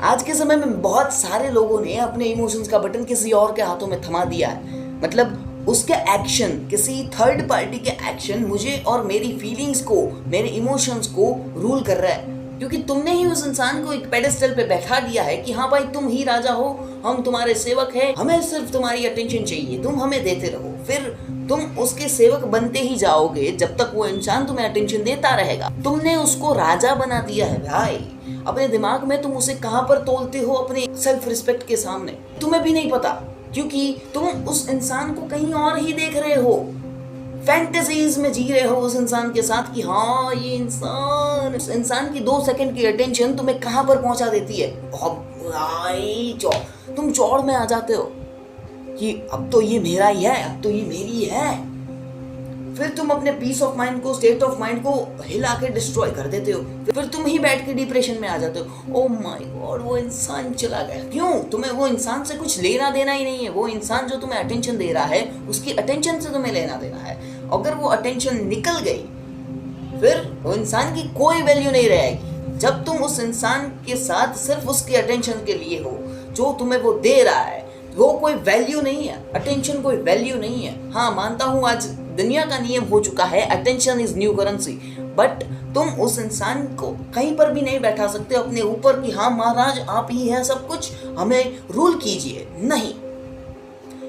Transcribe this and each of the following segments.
आज के समय में बहुत सारे लोगों ने अपने इमोशंस का बटन किसी और के हाथों में थमा दिया है। मतलब उसके एक्शन, किसी थर्ड पार्टी के एक्शन मुझे और मेरी फीलिंग्स को, मेरे इमोशंस को रूल कर रहा है, क्योंकि तुमने ही उस इंसान को एक पेडेस्टल पे बैठा दिया है कि हाँ भाई तुम ही राजा हो, हम तुम्हारे सेवक हैं, हमें सिर्फ तुम्हारी अटेंशन चाहिए, तुम हमें देते रहो। फिर तुम उसके सेवक बनते ही जाओगे जब तक वो इंसान तुम्हें अटेंशन देता रहेगा। तुमने उसको राजा बना दिया है भाई। अपने दिमाग में तुम उसे कहां पर तोलते हो अपने सेल्फ रिस्पेक्ट के सामने, तुम्हें भी नहीं पता, क्योंकि तुम उस इंसान को कहीं और ही देख रहे हो, फैंटेसीज में जी रहे हो उस इंसान के साथ कि हाँ ये इंसान, उस इंसान की 2 सेकंड की अटेंशन तुम्हें कहां पर पहुंचा देती है। तुम चौड़ में आ जाते हो कि अब तो ये मेरा ही है, अब तो ये मेरी है। फिर तुम अपने पीस ऑफ माइंड को, स्टेट ऑफ माइंड को हिला के डिस्ट्रॉय कर देते हो। फिर तुम ही बैठ के डिप्रेशन में आ जाते हो। ओह माय गॉड, वो इंसान चला गया। क्यों? तुम्हें वो इंसान से कुछ लेना देना ही नहीं है। वो इंसान जो तुम्हें अटेंशन दे रहा है, उसकी अटेंशन से तुम्हें लेना देना है। अगर वो अटेंशन निकल गई, फिर वो इंसान की कोई वैल्यू नहीं रहेगी। जब तुम उस इंसान के साथ सिर्फ उसकी अटेंशन के लिए हो, जो तुम्हें वो दे रहा है वो कोई वैल्यू नहीं है, अटेंशन कोई वैल्यू नहीं है। हाँ मानता हूँ आज दुनिया का नियम हो चुका है, attention is new currency, but तुम उस इंसान को कहीं पर भी नहीं बैठा सकते अपने ऊपर कि हाँ महाराज आप ही हैं सब कुछ, हमें रूल कीजिए। नहीं,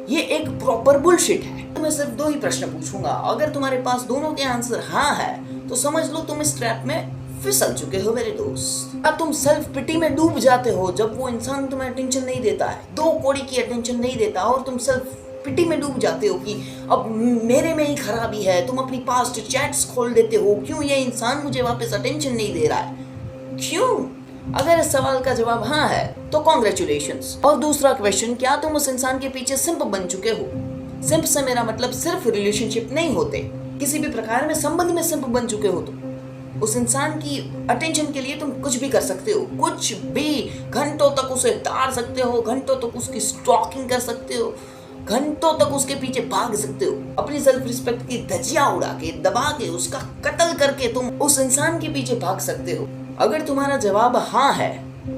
ये एक प्रॉपर बुलशिट है। तो मैं सिर्फ 2 ही प्रश्न पूछूंगा, अगर तुम्हारे पास दोनों के आंसर हाँ है तो समझ लो तुम इस ट्रैप में फिसल चुके हो मेरे दोस्त। अब तुम सेल्फ पिटी में डूब जाते हो जब वो इंसान तुम्हें अटेंशन नहीं देता है, 2 कौड़ी की अटेंशन नहीं देता, और तुम सेल्फ पिटी में डूब जाते हो कि अब मेरे में ही खराबी है। तुम अपनी पास्ट चैट्स खोल देते हो, क्यों ये इंसान मुझे वापस अटेंशन नहीं दे रहा है, क्यों? अगर इस सवाल का जवाब हाँ है तो कॉन्ग्रेचुलेशंस। और दूसरा क्वेश्चन, क्या तुम उस इंसान के पीछे सिंप बन चुके हो? सिंप से मेरा मतलब सिर्फ रिलेशनशिप नहीं होते, किसी भी प्रकार में संबंध में सिंप बन चुके हो तुम। उस इंसान की अटेंशन के लिए तुम कुछ भी कर सकते हो, कुछ भी, घंटों तक उसे ताड़ सकते हो, घंटों तक उसकी स्टॉकिंग कर सकते हो, घंटों तक उसके पीछे भाग सकते हो। अपनी सेल्फ रिस्पेक्ट की धज्जियां उड़ा के, दबा के, उसका कत्ल करके तुम उस इंसान के पीछे भाग सकते हो। अगर तुम्हारा जवाब हाँ है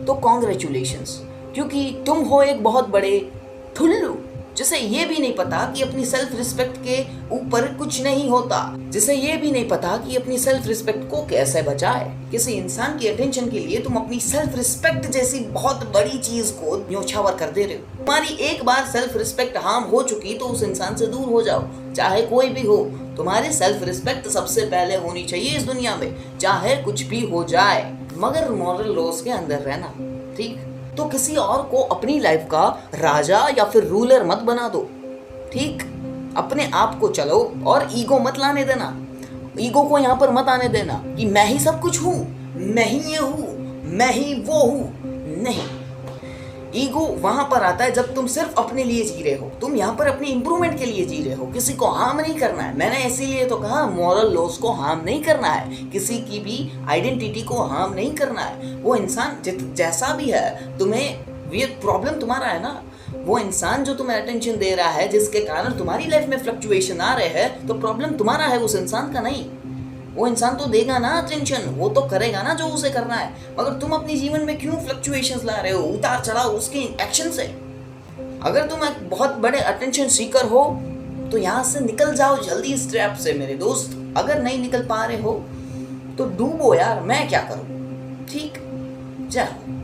तो कॉन्ग्रेचुलेशंस, क्योंकि तुम हो एक बहुत बड़े ठुल्लू जिसे ये भी नहीं पता कि अपनी सेल्फ रिस्पेक्ट के ऊपर कुछ नहीं होता, जिसे ये भी नहीं पता कि अपनी सेल्फ रिस्पेक्ट को कैसे बचाए। किसी इंसान की अटेंशन के लिए तुम अपनी सेल्फ रिस्पेक्ट जैसी बहुत बड़ी चीज को न्योछावर कर दे रहे हो। तुम्हारी एक बार सेल्फ रिस्पेक्ट हार्म हो चुकी तो उस इंसान से दूर हो जाओ, चाहे कोई भी हो। तुम्हारी सेल्फ रिस्पेक्ट सबसे पहले होनी चाहिए इस दुनिया में, चाहे कुछ भी हो जाए, मगर मॉरल लॉस के अंदर रहना, ठीक? तो किसी और को अपनी लाइफ का राजा या फिर रूलर मत बना दो, ठीक? अपने आप को चलो और ईगो मत लाने देना। ईगो को यहाँ पर मत आने देना कि मैं ही सब कुछ हूँ, मैं ही ये हूँ, मैं ही वो हूँ। नहीं, ईगो वहां पर आता है जब तुम सिर्फ अपने लिए जी रहे हो। तुम यहाँ पर अपनी इंप्रूवमेंट के लिए जी रहे हो, किसी को हार्म नहीं करना है। मैंने इसीलिए तो कहा मॉरल लॉस को हार्म नहीं करना है, किसी की भी आइडेंटिटी को हार्म नहीं करना है। वो इंसान जैसा भी है, तुम्हें ये प्रॉब्लम तुम्हारा है ना। वो इंसान जो तुम्हें अटेंशन दे रहा है, जिसके कारण तुम्हारी लाइफ में फ्लक्चुएशन आ रहे हैं, तो प्रॉब्लम तुम्हारा है, उस इंसान का नहीं। वो इंसान तो देगा ना अटेंशन, वो तो करेगा ना जो उसे करना है, मगर तुम अपने जीवन में क्यों फ्लक्चुएशंस ला रहे हो, उतार चढ़ाव उसके एक्शन से? अगर तुम एक बहुत बड़े अटेंशन सीकर हो तो यहाँ से निकल जाओ जल्दी इस ट्रैप से मेरे दोस्त। अगर नहीं निकल पा रहे हो तो डूबो यार, मैं क्या करूँ, ठीक? जाओ।